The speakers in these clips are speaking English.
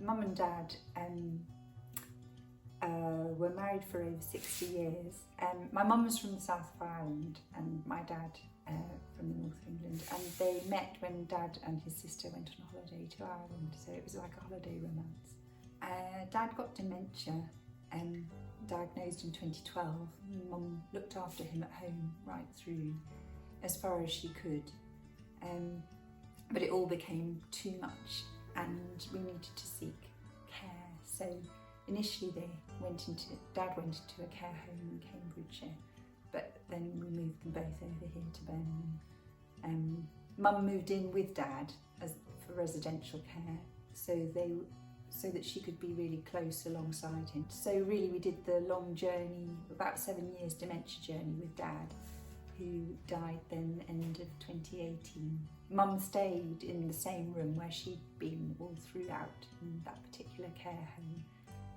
Mum and Dad were married for over 60 years. My mum was from the south of Ireland and my dad from the north of England, and they met when Dad and his sister went on a holiday to Ireland, so it was like a holiday romance. Dad got dementia, diagnosed in 2012. Mum looked after him at home right through as far as she could, but it all became too much and we needed to seek care. So initially Dad went into a care home in Cambridgeshire, but then we moved them both over here to Birmingham. Mum moved in with Dad for residential care, so that she could be really close alongside him. So really we did the long journey, about 7 years dementia journey with Dad, who died then end of 2018. Mum stayed in the same room where she'd been all throughout in that particular care home.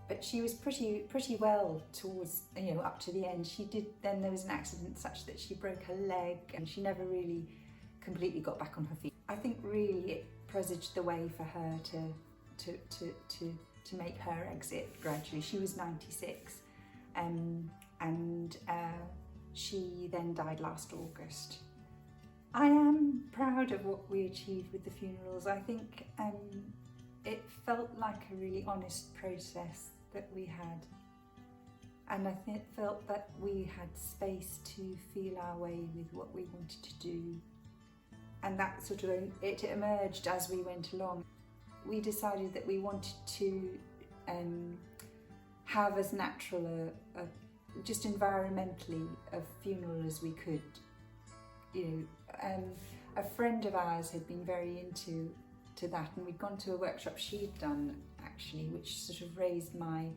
But she was pretty well towards, up to the end. Then there was an accident such that she broke her leg and she never really completely got back on her feet. I think really it presaged the way for her to make her exit gradually. She was 96 and she then died last August. I am proud of what we achieved with the funerals. I think it felt like a really honest process that we had, and I felt that we had space to feel our way with what we wanted to do, and that it emerged as we went along. We decided that we wanted to have as natural just environmentally a funeral as we could. A friend of ours had been very into that, and we'd gone to a workshop she'd done actually, which sort of raised my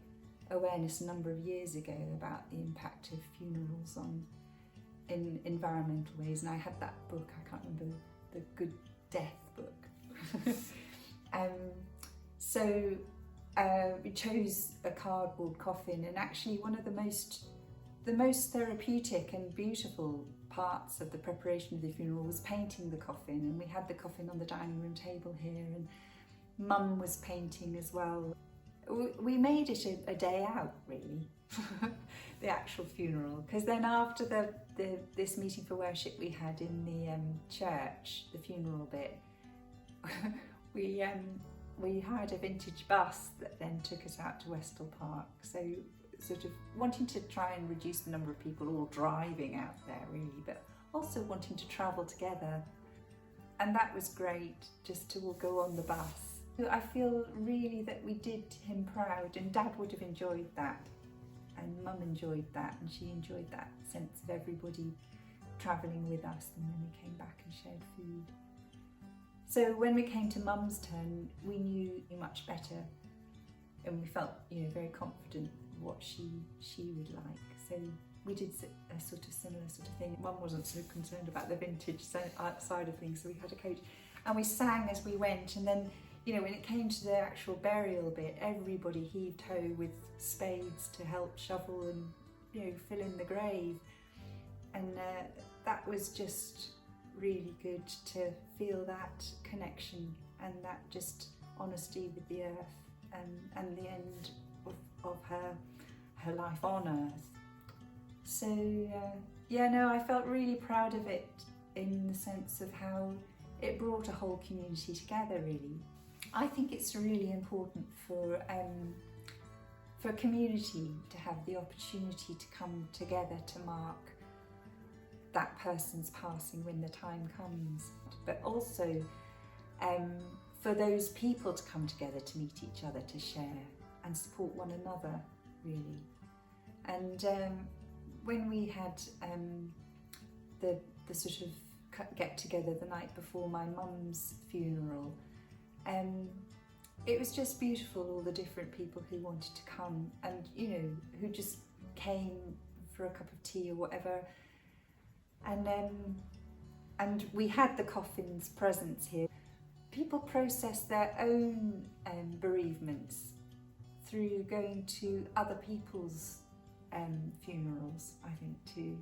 awareness a number of years ago about the impact of funerals in environmental ways. And I had that book, I can't remember, the Good Death book. So we chose a cardboard coffin, and actually one of the most therapeutic and beautiful parts of the preparation of the funeral was painting the coffin. And we had the coffin on the dining room table here, and Mum was painting as well. We made it a day out, really, the actual funeral, because then after this meeting for worship we had in the church, the funeral bit, we hired a vintage bus that then took us out to Westall Park. So sort of wanting to try and reduce the number of people all driving out there really, but also wanting to travel together. And that was great, just to all go on the bus. I feel really that we did him proud, and Dad would have enjoyed that, and Mum enjoyed that, and she enjoyed that sense of everybody travelling with us, and then we came back and shared food. So when we came to Mum's turn, we knew much better, and we felt very confident what she would like. So we did a sort of similar sort of thing. Mum wasn't so concerned about the vintage side of things, so we had a coach and we sang as we went. And then when it came to the actual burial bit, everybody heaved ho with spades to help shovel and fill in the grave, and that was just really good to feel that connection and that just honesty with the earth and the end of her life on earth. So I felt really proud of it in the sense of how it brought a whole community together really. I think it's really important for a community to have the opportunity to come together to mark that person's passing when the time comes, but also for those people to come together to meet each other, to share and support one another really. And when we had the sort of get together the night before my mum's funeral, it was just beautiful, all the different people who wanted to come and who just came for a cup of tea or whatever. And we had the coffins presents here. People process their own bereavements through going to other people's funerals, I think too.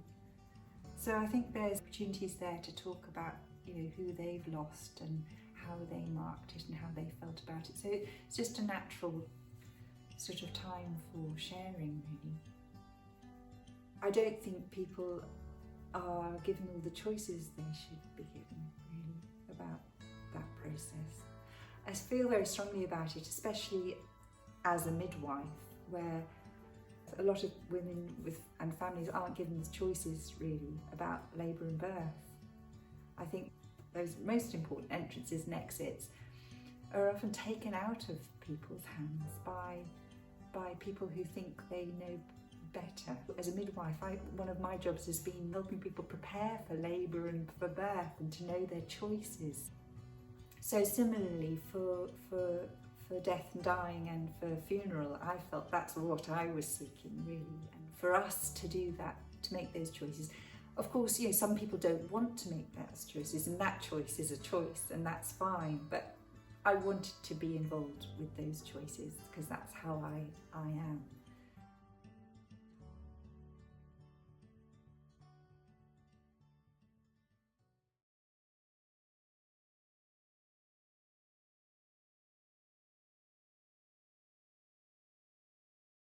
So I think there's opportunities there to talk about who they've lost and how they marked it and how they felt about it. So it's just a natural sort of time for sharing, really. I don't think people are given all the choices they should be given, really, about that process. I feel very strongly about it, especially as a midwife, where a lot of women and families aren't given the choices, really, about labour and birth. I think those most important entrances and exits are often taken out of people's hands by people who think they know better. As a midwife, one of my jobs has been helping people prepare for labour and for birth and to know their choices. So similarly for death and dying and for funeral, I felt that's what I was seeking, really. And for us to do that, to make those choices. Of course, some people don't want to make those choices, and that choice is a choice, and that's fine. But I wanted to be involved with those choices because that's how I am.